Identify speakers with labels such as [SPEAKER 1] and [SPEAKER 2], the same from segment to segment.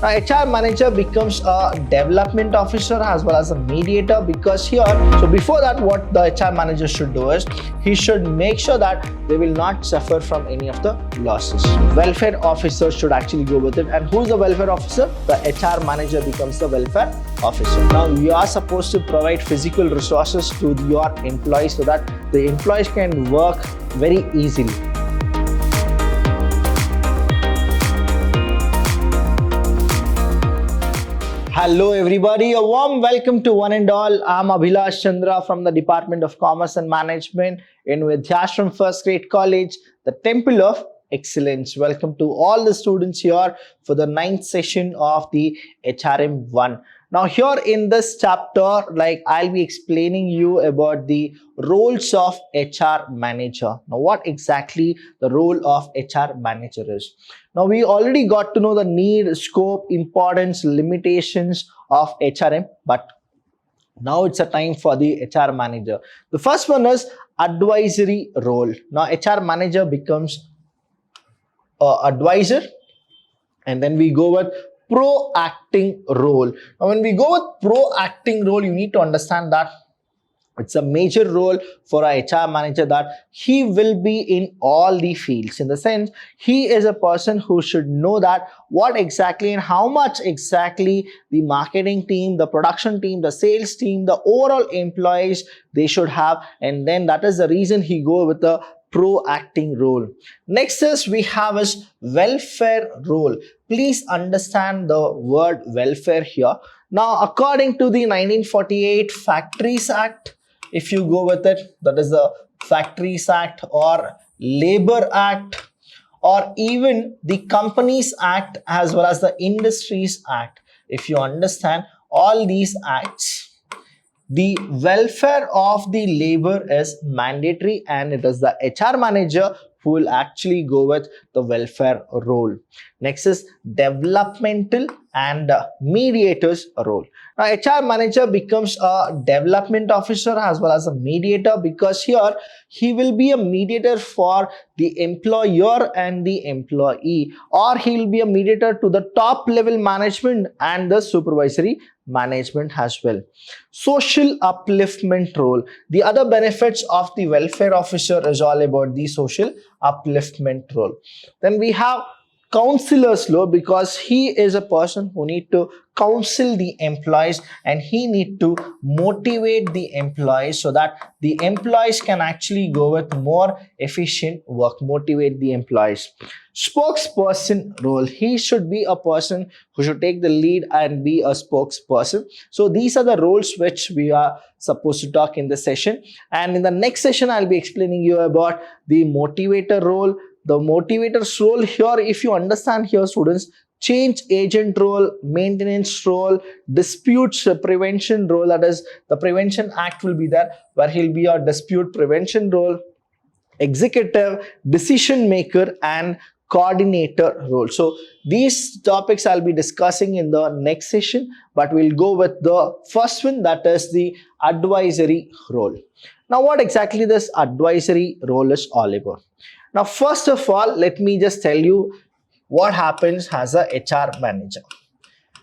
[SPEAKER 1] Now, HR manager becomes a development officer as well as a mediator, because here, so before that, what the HR manager should do is he should make sure that they will not suffer from any of the losses. Welfare officer should actually go with it. And who's the welfare officer? The HR manager becomes the welfare officer. Now, you are supposed to provide physical resources to your employees so that the employees can work very easily. Hello everybody, a warm welcome to one and all. I'm Abhilash Chandra from the Department of Commerce and Management in Vidyashram First Grade College, the Temple of Excellence. Welcome to all the students here for the 9th session of the HRM 1. Now here in this chapter, I'll be explaining you about the roles of HR manager. Now what exactly the role of HR manager is. Now we already got to know the need, scope, importance, limitations of HRM, but now it's a time for the HR manager. The first one is advisory role. Now HR manager becomes advisor, and then we go with pro-acting role. Now when we go with pro-acting role, you need to understand that it's a major role for a HR manager, that he will be in all the fields. In the sense, he is a person who should know that what exactly and how much exactly the marketing team, the production team, the sales team, the overall employees they should have, and then that is the reason he go with the pro-acting role. Next is we have is welfare role. Please understand the word welfare here. Now according to the 1948 Factories Act, if you go with it, that is the Factories Act or Labor Act, or even the Companies Act as well as the Industries Act. If you understand all these acts, the welfare of the labor is mandatory, and it is the HR manager who will actually go with the welfare role. Next is developmental and mediators role. Now HR manager becomes a development officer as well as a mediator, because here he will be a mediator for the employer and the employee, or he will be a mediator to the top level management and the supervisory management as well. Social upliftment role. The other benefits of the welfare officer is all about the social upliftment role. Then we have counselor's role, because he is a person who need to counsel the employees and he need to motivate the employees so that the employees can actually go with more efficient work, motivate the employees. Spokesperson role. He should be a person who should take the lead and be a spokesperson. So these are the roles which we are supposed to talk in this session, and in the next session I'll be explaining you about the motivator role. The motivator's role here, if you understand here students, change agent role, maintenance role, disputes prevention role, that is the Prevention Act will be there where he'll be a dispute prevention role, executive, decision maker and coordinator role. So these topics I'll be discussing in the next session, but we'll go with the first one, that is the advisory role. Now what exactly this advisory role is all about. Now first of all, let me just tell you what happens as a HR manager.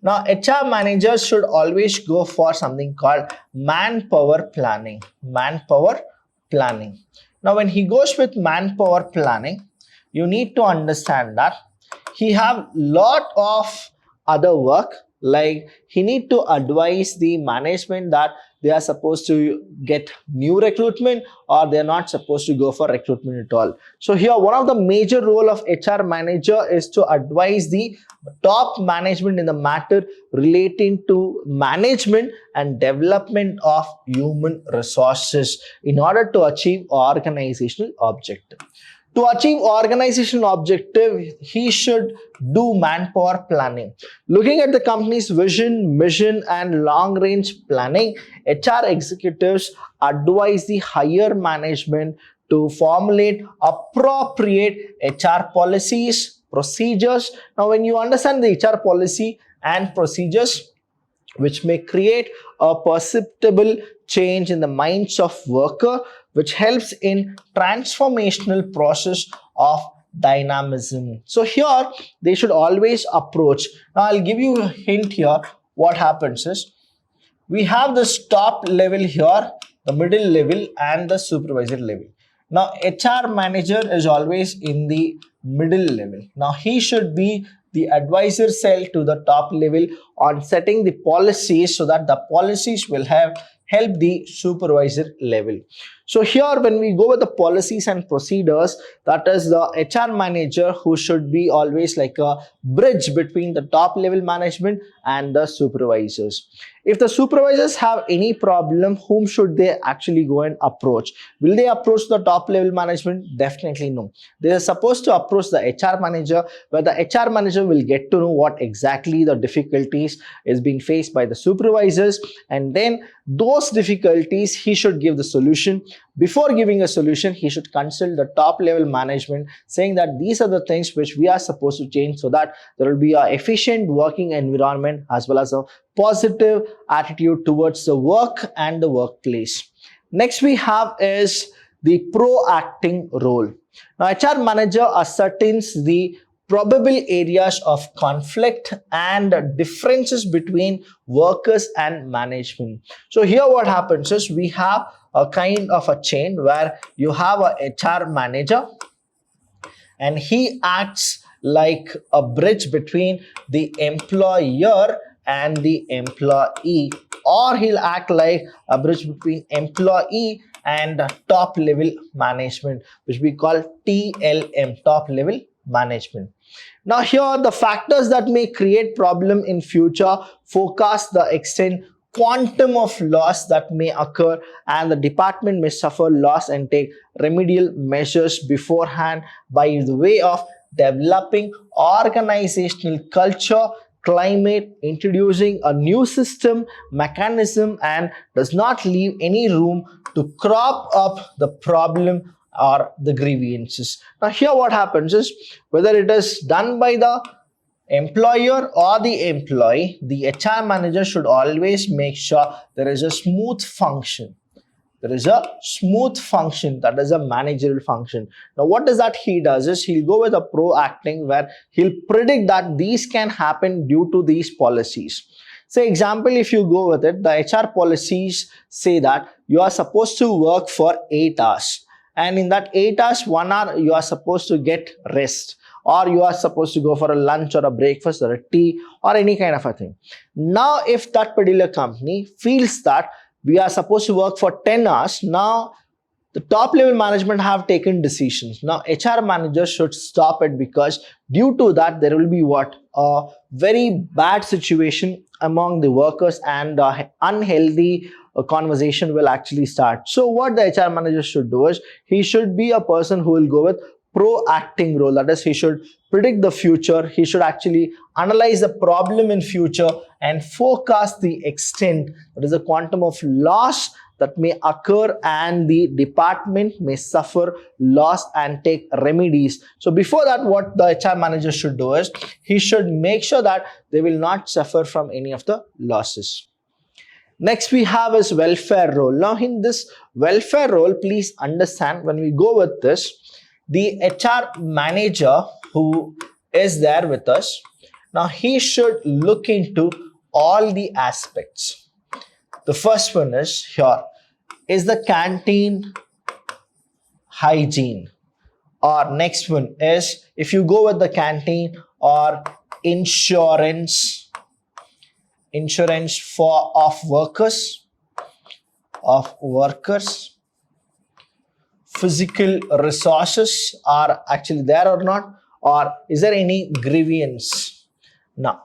[SPEAKER 1] Now HR managers should always go for something called manpower planning. Manpower planning. Now when he goes with manpower planning, you need to understand that he have lot of other work, like he need to advise the management that they are supposed to get new recruitment or they are not supposed to go for recruitment at all. So here one of the major role of HR manager is to advise the top management in the matter relating to management and development of human resources in order to achieve organizational objective. To achieve organizational objective, he should do manpower planning. Looking at the company's vision, mission and long range planning, HR executives advise the higher management to formulate appropriate HR policies, procedures. Now when you understand the HR policy and procedures, which may create a perceptible change in the minds of worker, which helps in transformational process of dynamism. So here they should always approach. Now I'll give you a hint here. What happens is we have this top level here, the middle level, and the supervisor level. Now HR manager is always in the middle level. Now he should be the advisor cell to the top level on setting the policies, so that the policies will have help the supervisor level. So here when we go with the policies and procedures, that is the HR manager who should be always like a bridge between the top level management and the supervisors. If the supervisors have any problem, whom should they actually go and approach? Will they approach the top level management? Definitely no. They are supposed to approach the HR manager, where the HR manager will get to know what exactly the difficulties is being faced by the supervisors, and then those difficulties he should give the solution. Before giving a solution, he should consult the top level management, saying that these are the things which we are supposed to change, so that there will be an efficient working environment as well as a positive attitude towards the work and the workplace. Next we have is the pro-acting role. Now HR manager ascertains the probable areas of conflict and differences between workers and management. So here what happens is we have a kind of a chain where you have a HR manager, and he acts like a bridge between the employer and the employee, or he'll act like a bridge between employee and top level management, which we call TLM, top level management. Now here the factors that may create problem in future forecast the extent, quantum of loss that may occur, and the department may suffer loss and take remedial measures beforehand by the way of developing organizational culture, climate, introducing a new system, mechanism, and does not leave any room to crop up the problem or the grievances. Now here what happens is, whether it is done by the employer or the employee, the HR manager should always make sure there is a smooth function. There is a smooth function, that is a managerial function. Now what does that he does is, he'll go with a pro-acting, where he'll predict that these can happen due to these policies. Say example, if you go with it, the HR policies say that you are supposed to work for 8 hours, and in that 8 hours, 1 hour you are supposed to get rest, or you are supposed to go for a lunch or a breakfast or a tea or any kind of a thing. Now if that particular company feels that we are supposed to work for 10 hours, now the top level management have taken decisions. Now HR manager should stop it, because due to that there will be what? A very bad situation among the workers, and unhealthy conversation will actually start. So what the HR manager should do is, he should be a person who will go with pro-acting role. That is, he should predict the future. He should actually analyze the problem in future and forecast the extent, that is the quantum of loss that may occur, and the department may suffer loss and take remedies. So before that, what the HR manager should do is, he should make sure that they will not suffer from any of the losses. Next we have is welfare role. Now in this welfare role, please understand, when we go with this, the HR manager who is there with us, now he should look into all the aspects. The first one is here, is the canteen hygiene, or next one is, if you go with the canteen, or insurance for workers, physical resources are actually there or not, or is there any grievance. Now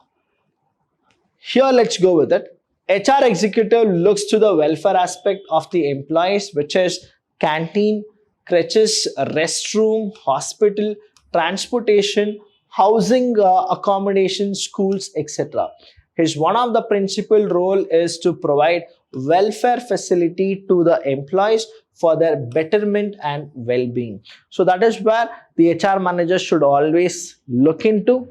[SPEAKER 1] here let's go with it. HR executive looks to the welfare aspect of the employees, which is canteen, crèches, restroom, hospital, transportation, housing, accommodation, schools, etc. His one of the principal role is to provide welfare facility to the employees for their betterment and well-being. So that is where the HR manager should always look into.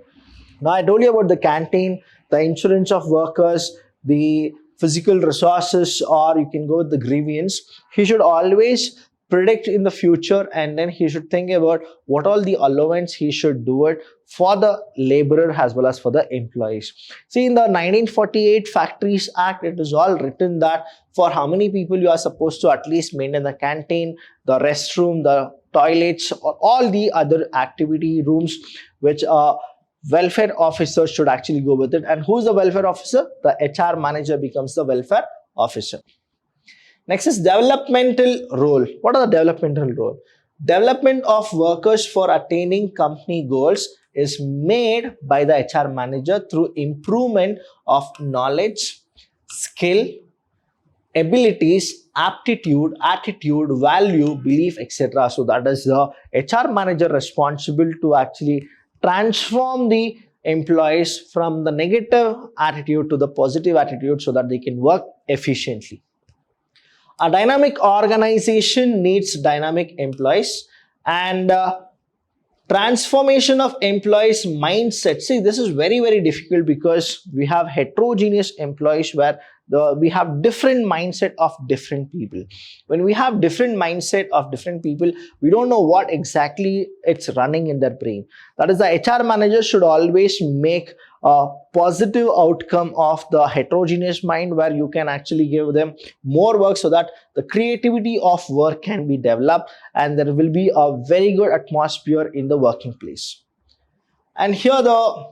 [SPEAKER 1] Now I told you about the canteen, the insurance of workers, the physical resources, or you can go with the grievance. He should always predict in the future, and then he should think about what all the allowance he should do it for the laborer as well as for the employees. See, in the 1948 Factories Act, it is all written that for how many people you are supposed to at least maintain the canteen, the restroom, the toilets, or all the other activity rooms which welfare officer should actually go with it. And who's the welfare officer? The HR manager becomes the welfare officer. Next is developmental role. What are the developmental role? Development of workers for attaining company goals is made by the HR manager through improvement of knowledge, skill, abilities, aptitude, attitude, value, belief, etc. So that is the HR manager responsible to actually transform the employees from the negative attitude to the positive attitude so that they can work efficiently. A dynamic organization needs dynamic employees, and transformation of employees mindset. See, this is very, very difficult because we have heterogeneous employees where we have different mindset of different people. When we have different mindset of different people, we don't know what exactly it's running in their brain. That is, the HR manager should always make a positive outcome of the heterogeneous mind, where you can actually give them more work so that the creativity of work can be developed and there will be a very good atmosphere in the working place. And here the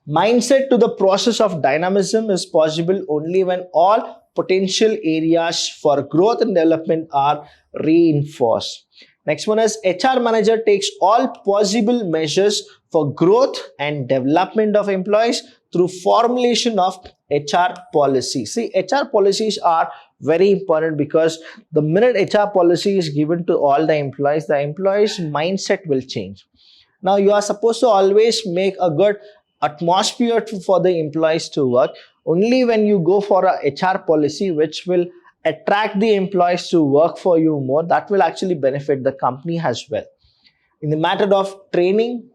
[SPEAKER 1] mindset to the process of dynamism is possible only when all potential areas for growth and development are reinforced. Next one is HR manager takes all possible measures for growth and development of employees through formulation of HR policy. See, HR policies are very important because the minute HR policy is given to all the employees mindset will change. Now you are supposed to always make a good atmosphere for the employees to work. Only when you go for a HR policy which will attract the employees to work for you more, that will actually benefit the company as well. In the matter of training,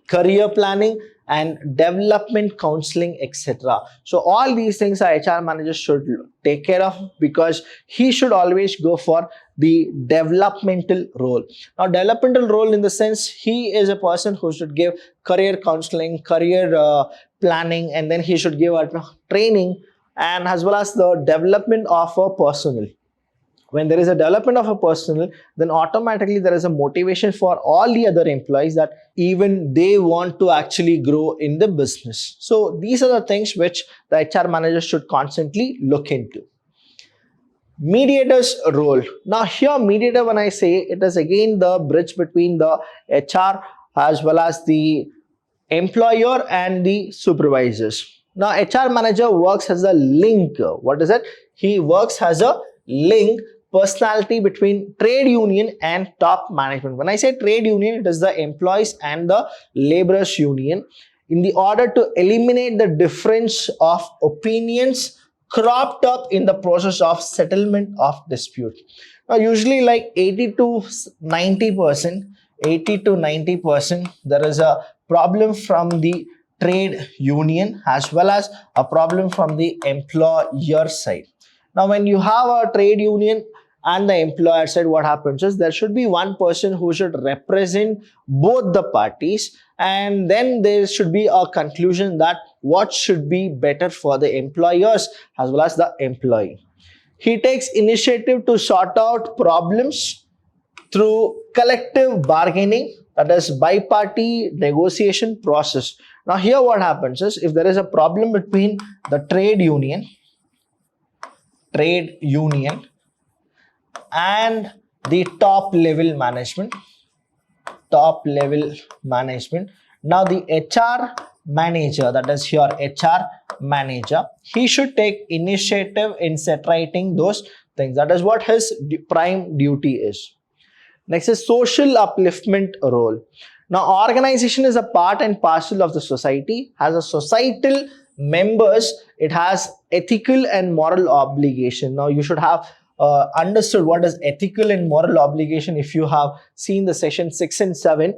[SPEAKER 1] career planning, and development counseling, etc. So all these things our HR manager should take care of, because he should always go for the developmental role. Now, developmental role in the sense, he is a person who should give career counseling, career planning, and then he should give a training, and as well as the development of a personnel. When there is a development of a personnel, then automatically there is a motivation for all the other employees that even they want to actually grow in the business. So these are the things which the HR manager should constantly look into. Mediator's role. Now here, mediator, when I say, it is again the bridge between the HR as well as the employer and the supervisors. Now HR manager works as a link. What is it? He works as a link personality between trade union and top management. When I say trade union, it is the employees and the laborers union, in the order to eliminate the difference of opinions cropped up in the process of settlement of dispute. Now usually like 80 to 90%, there is a problem from the trade union as well as a problem from the employer side. Now when you have a trade union and the employer side, what happens is there should be one person who should represent both the parties, and then there should be a conclusion that what should be better for the employers as well as the employee. He takes initiative to sort out problems through collective bargaining, that is bi-party negotiation process. Now here what happens is, if there is a problem between the trade union and the top level management, now the HR manager, that is your HR manager, he should take initiative in separating those things. That is what his prime duty is. Next is social upliftment role. Now organization is a part and parcel of the society. As a societal members, it has ethical and moral obligation. Now you should have understood what is ethical and moral obligation if you have seen the session 6 and 7,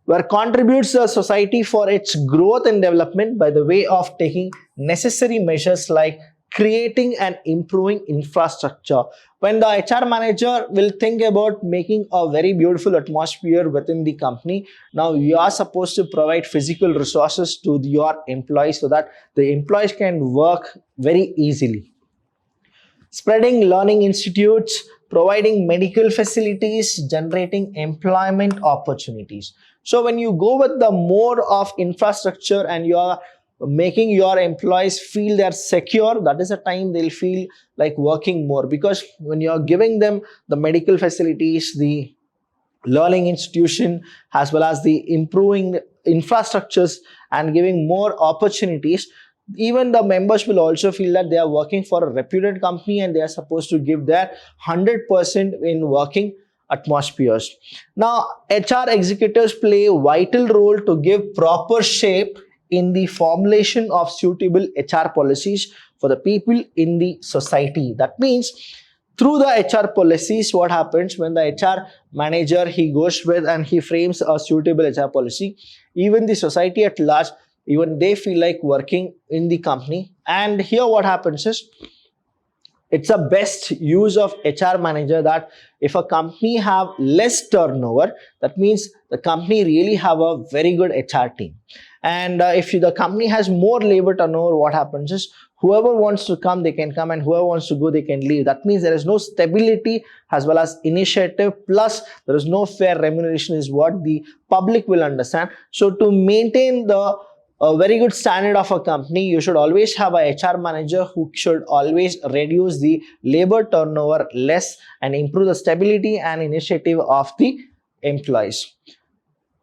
[SPEAKER 1] where contributes to society for its growth and development by the way of taking necessary measures like creating and improving infrastructure. When the HR manager will think about making a very beautiful atmosphere within the company, now you are supposed to provide physical resources to your employees so that the employees can work very easily. Spreading learning institutes, providing medical facilities, generating employment opportunities. So when you go with the more of infrastructure and you are making your employees feel they're secure, that is a time they'll feel like working more, because when you're giving them the medical facilities, the learning institution, as well as the improving infrastructures and giving more opportunities, even the members will also feel that they are working for a reputed company and they are supposed to give their 100% in working atmospheres. Now, HR executives play a vital role to give proper shape in the formulation of suitable HR policies for the people in the society. That means through the HR policies, what happens when the HR manager he goes with and he frames a suitable HR policy, even the society at large, even they feel like working in the company. And here what happens is, it's a best use of HR manager that if a company have less turnover, that means the company really have a very good HR team. And if the company has more labor turnover, what happens is whoever wants to come, they can come, and whoever wants to go, they can leave. That means there is no stability as well as initiative, plus there is no fair remuneration is what the public will understand. So to maintain the a very good standard of a company, you should always have a HR manager who should always reduce the labor turnover less and improve the stability and initiative of the employees.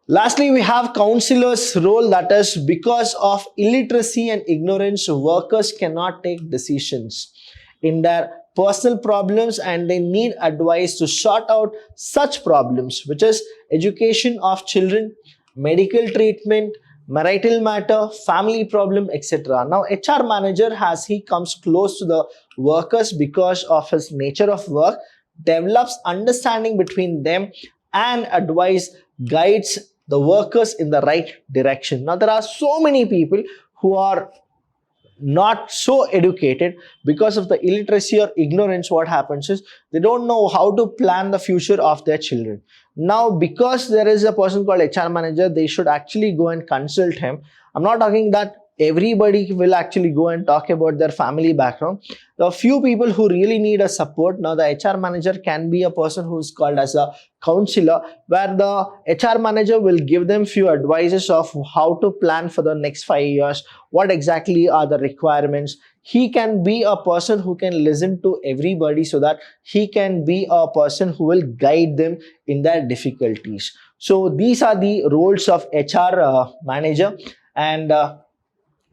[SPEAKER 1] Lastly, we have counselors' role, that is because of illiteracy and ignorance, workers cannot take decisions in their personal problems and they need advice to sort out such problems, which is education of children, medical treatment, marital matter, family problem, etc. Now, HR manager, as he comes close to the workers because of his nature of work, develops understanding between them and advise, guides the workers in the right direction. Now, there are so many people who are not so educated because of the illiteracy or ignorance. What happens is they don't know how to plan the future of their children. Now, because there is a person called HR manager, they should actually go and consult him. I'm not talking that everybody will actually go and talk about their family background. There are few people who really need a support. Now, the HR manager can be a person who is called as a counselor, where the HR manager will give them few advices of how to plan for the next 5 years, what exactly are the requirements. He can be a person who can listen to everybody so that he can be a person who will guide them in their difficulties. So these are the roles of HR manager. And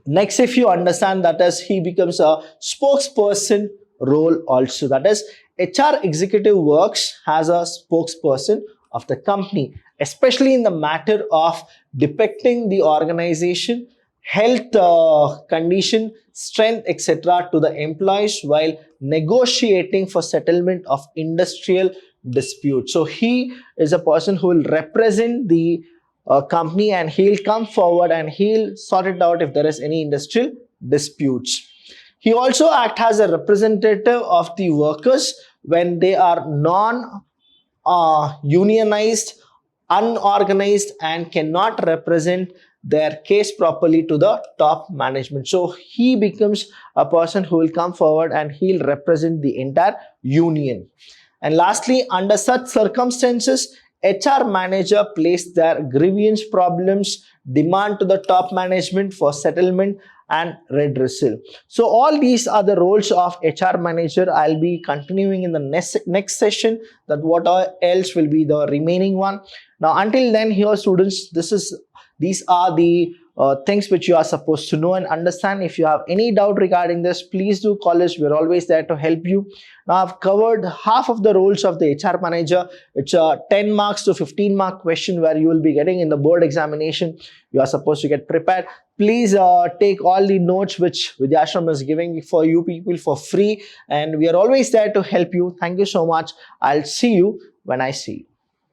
[SPEAKER 1] next, if you understand, that is he becomes a spokesperson role also. That is, HR executive works as a spokesperson of the company, especially in the matter of depicting the organization, health condition, strength, etc. to the employees while negotiating for settlement of industrial disputes. So he is a person who will represent the company and he'll come forward and he'll sort it out if there is any industrial disputes. He also acts as a representative of the workers when they are non-unionized, unorganized, and cannot represent their case properly to the top management. So he becomes a person who will come forward and he'll represent the entire union. And lastly, under such circumstances, HR manager place their grievance problems, demand to the top management for settlement and redressal. So all these are the roles of HR manager. I'll be continuing in the next session that what else will be the remaining one. Now, until then, here students, these are the things which you are supposed to know and understand. If you have any doubt regarding this, please do call us. We're always there to help you. Now, I've covered half of the roles of the HR manager. It's a 10 marks to 15 mark question where you will be getting in the board examination. You are supposed to get prepared. Please take all the notes which Vidyashram is giving for you people for free. And we are always there to help you. Thank you so much. I'll see you when I see you.